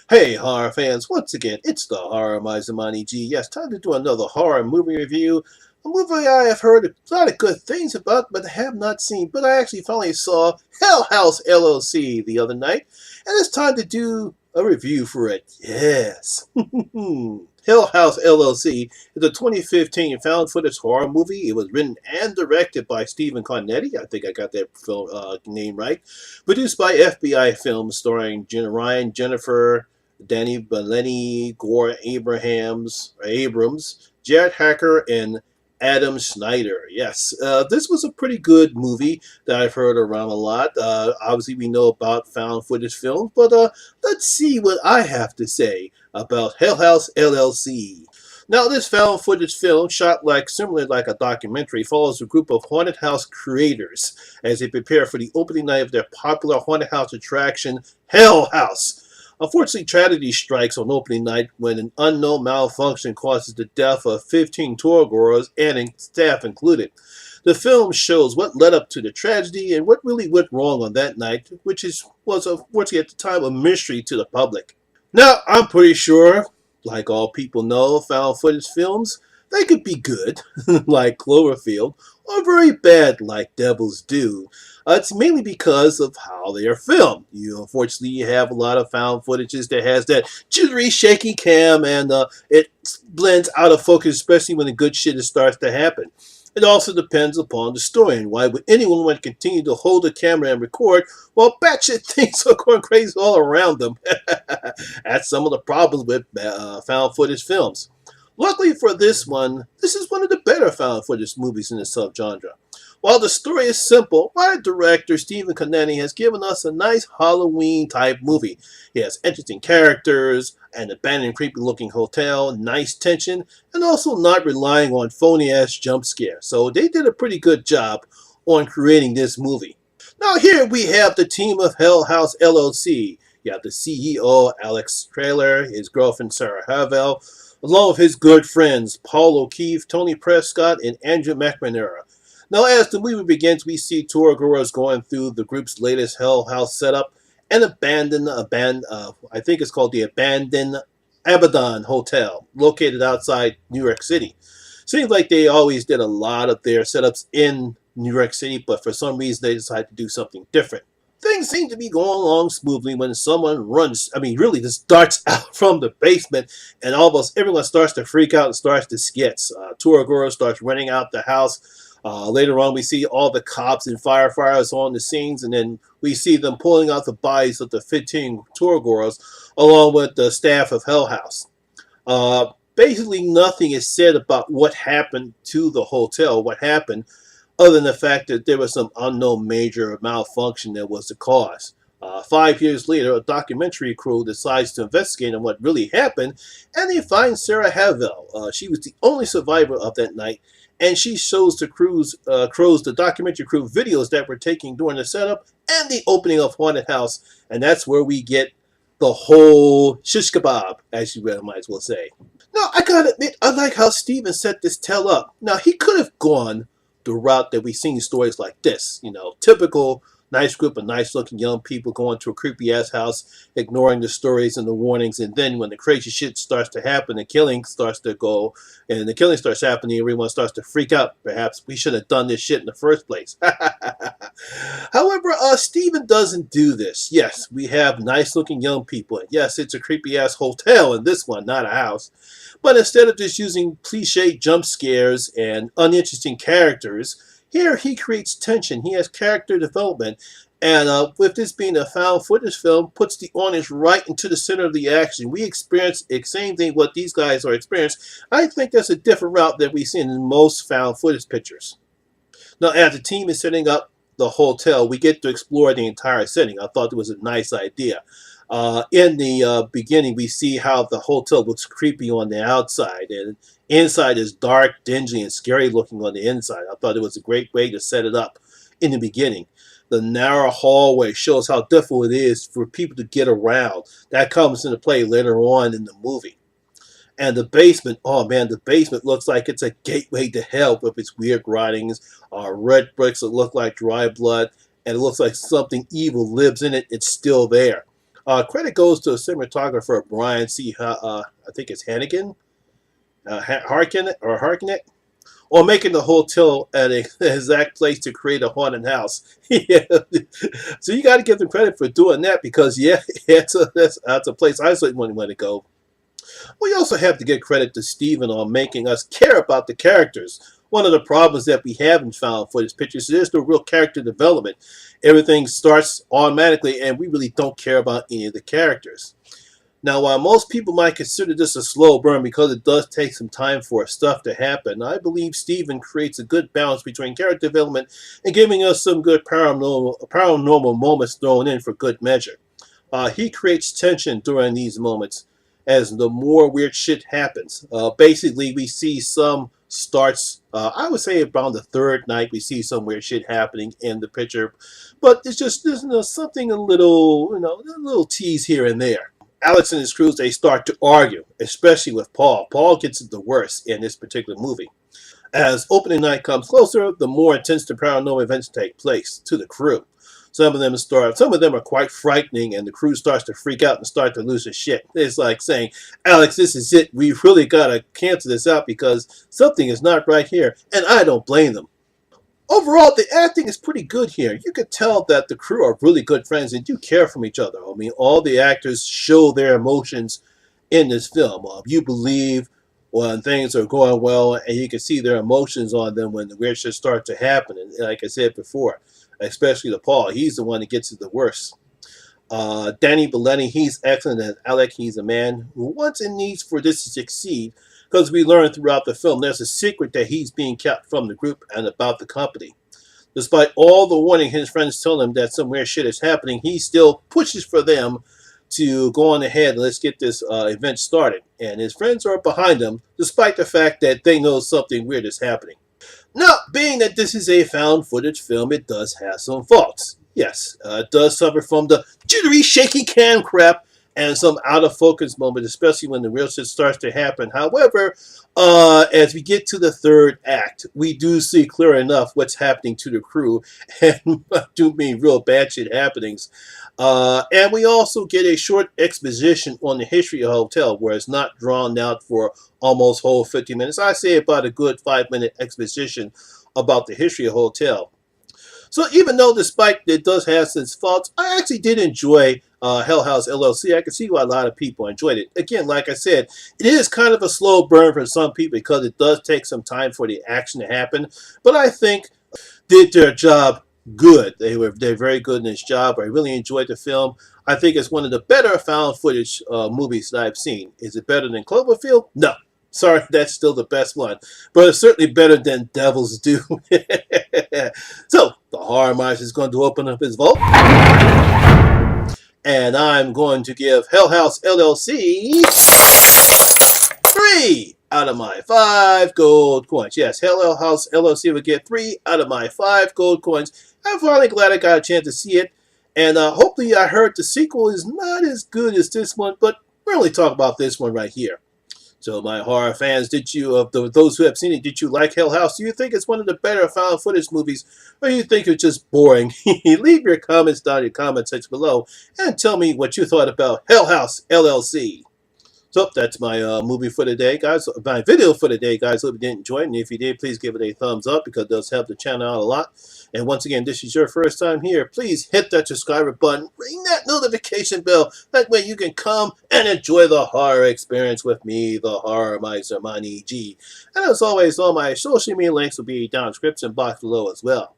Hey, horror fans, once again, it's the Horror Miser Monty G. Yes, time to do another horror movie review. A movie I have heard a lot of good things about, but have not seen. But I actually finally saw House LLC the other night, and it's time to do a review for it. Yes. House LLC is a 2015 found footage horror movie. It was written and directed by Stephen Carnetti. I think I got that film name right. Produced by FBI Films, starring Ryan, Jennifer, Danny Bellini, Gore Abrams, Jared Hacker, and Adam Schneider. Yes, this was a pretty good movie that I've heard around a lot. Obviously, we know about found footage films, but let's see what I have to say about Hell House LLC. Now, this found footage film, shot similar like a documentary, follows a group of haunted house creators as they prepare for the opening night of their popular haunted house attraction, Hell House. Unfortunately, tragedy strikes on opening night when an unknown malfunction causes the death of 15 tour-goers and staff included. The film shows what led up to the tragedy and what really went wrong on that night, was unfortunately at the time a mystery to the public. Now, I'm pretty sure, like all people know, found footage films, they could be good, like Cloverfield, or very bad, like Devil's Due. It's mainly because of how they are filmed. Unfortunately, you have a lot of found footages that has that jittery, shaky cam, and it blends out of focus, especially when the good shit starts to happen. It also depends upon the story, and why would anyone want to continue to hold the camera and record while batshit things are going crazy all around them? That's some of the problems with found footage films. Luckily for this one, this is one of the better found footage movies in the subgenre. While the story is simple, our director Stephen Carnetti has given us a nice Halloween type movie. He has interesting characters, an abandoned creepy looking hotel, nice tension, and also not relying on phony ass jump scares. So they did a pretty good job on creating this movie. Now here we have the team of Hell House LLC. You have the CEO Alex Trailer, his girlfriend Sarah Havel, along with his good friends Paul O'Keefe, Tony Prescott, and Andrew McNamara. Now, as the movie begins, we see tour-goers going through the group's latest Hell House setup and I think it's called the Abandoned Abaddon Hotel, located outside New York City. Seems like they always did a lot of their setups in New York City, but for some reason they decided to do something different. Things seem to be going along smoothly when someone really just darts out from the basement, and almost everyone starts to freak out and starts to skits. Tour-goer starts running out the house. Later on, we see all the cops and firefighters on the scenes, and then we see them pulling out the bodies of the 15 tour-goers along with the staff of Hell House. Basically, nothing is said about what happened to the hotel, what happened, other than the fact that there was some unknown major malfunction that was the cause. 5 years later, a documentary crew decides to investigate on what really happened, and they find Sarah Havel. She was the only survivor of that night, and she shows the documentary crew videos that were taken during the setup and the opening of Haunted House, and that's where we get the whole shish kebab, as you might as well say. Now, I gotta admit, I like how Steven set this tale up. Now, he could have gone the route that we've seen stories like this. Typical nice group of nice-looking young people going to a creepy-ass house, ignoring the stories and the warnings, and then when the crazy shit starts to happen, the killing starts happening, everyone starts to freak out. Perhaps we should have done this shit in the first place. However, Steven doesn't do this. Yes, we have nice-looking young people, and yes, it's a creepy-ass hotel in this one, not a house. But instead of just using cliche jump scares and uninteresting characters, here he creates tension. He has character development. And with this being a found footage film, puts the audience right into the center of the action. We experience the same thing what these guys are experiencing. I think that's a different route that we see in most found footage pictures. Now, as the team is setting up the hotel, we get to explore the entire setting. I thought it was a nice idea. In the beginning, we see how the hotel looks creepy on the outside, and inside is dark, dingy, and scary looking on the inside. I thought it was a great way to set it up in the beginning. The narrow hallway shows how difficult it is for people to get around. That comes into play later on in the movie. And the basement, oh man, the basement looks like it's a gateway to hell with its weird writings, red bricks that look like dry blood, and it looks like something evil lives in it. It's still there. Credit goes to cinematographer Brian C. I think it's Hannigan, Harkinet, or making the hotel at an exact place to create a haunted house. Yeah. So you got to give them credit for doing that because, yeah, that's a place I certainly want to go. We also have to give credit to Steven on making us care about the characters. One of the problems that we have in found footage pictures is there's no real character development. Everything starts automatically, and we really don't care about any of the characters. Now, while most people might consider this a slow burn because it does take some time for stuff to happen, I believe Steven creates a good balance between character development and giving us some good paranormal moments thrown in for good measure. He creates tension during these moments as the more weird shit happens. Basically, we see some starts, I would say around the third night, we see some weird shit happening in the picture, but it's just there's something a little tease here and there. Alex and his crews, they start to argue, especially with Paul. Paul gets it the worst in this particular movie. As opening night comes closer, the more intense the paranormal events take place to the crew. Some of them are quite frightening, and the crew starts to freak out and start to lose their shit. It's like saying, Alex, this is it. We really got to cancel this out because something is not right here, and I don't blame them. Overall, the acting is pretty good here. You could tell that the crew are really good friends and do care for each other. I mean, all the actors show their emotions in this film. You believe when things are going well, and you can see their emotions on them when the weird shit starts to happen. And like I said before, especially the Paul, he's the one that gets it the worst. Danny Belletti, he's excellent as Alec. He's a man who wants and needs for this to succeed because we learn throughout the film there's a secret that he's being kept from the group and about the company. Despite all the warning his friends tell him that some weird shit is happening, he still pushes for them to go on ahead and let's get this event started. And his friends are behind him, despite the fact that they know something weird is happening. Now, being that this is a found footage film, it does have some faults. Yes, it does suffer from the jittery, shaky cam crap and some out of focus moments, especially when the real shit starts to happen. However, as we get to the third act, we do see clear enough what's happening to the crew, and I do mean real bad shit happenings. And we also get a short exposition on the history of the hotel, where it's not drawn out for almost whole 50 minutes. I say about a good 5-minute exposition about the history of the hotel. So even though despite it does have its faults, I actually did enjoy House LLC. I can see why a lot of people enjoyed it. Again, like I said, it is kind of a slow burn for some people because it does take some time for the action to happen. But I think did their job good. They're very good in this job. I really enjoyed the film. I think it's one of the better found footage movies that I've seen. Is it better than Cloverfield? No. Sorry, that's still the best one. But it's certainly better than Devil's Due. So, the Horror Miser is going to open up his vault. And I'm going to give House LLC 3 out of my 5 gold coins. Yes, House LLC will get 3 out of my 5 gold coins. I'm finally glad I got a chance to see it. And hopefully I heard the sequel is not as good as this one, but we're only talking about this one right here. So my horror fans, those who have seen it, did you like Hell House? Do you think it's one of the better found footage movies, or do you think it's just boring? Leave your comments down in the comment section below and tell me what you thought about House LLC. So that's my movie for today, guys. My video for today, guys. Hope you did enjoy it. And if you did, please give it a thumbs up because it does help the channel out a lot. And once again, this is your first time here, please hit that subscriber button. Ring that notification bell. That way you can come and enjoy the horror experience with me, the Horror Miser Monty G. And as always, all my social media links will be down in the description box below as well.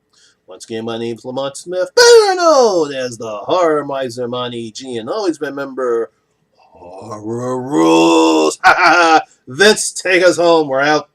Once again, my name is Lamont Smith, better known as the Horror Miser Monty G. And always remember, horror rules. Ha ha! Vince, take us home. We're out.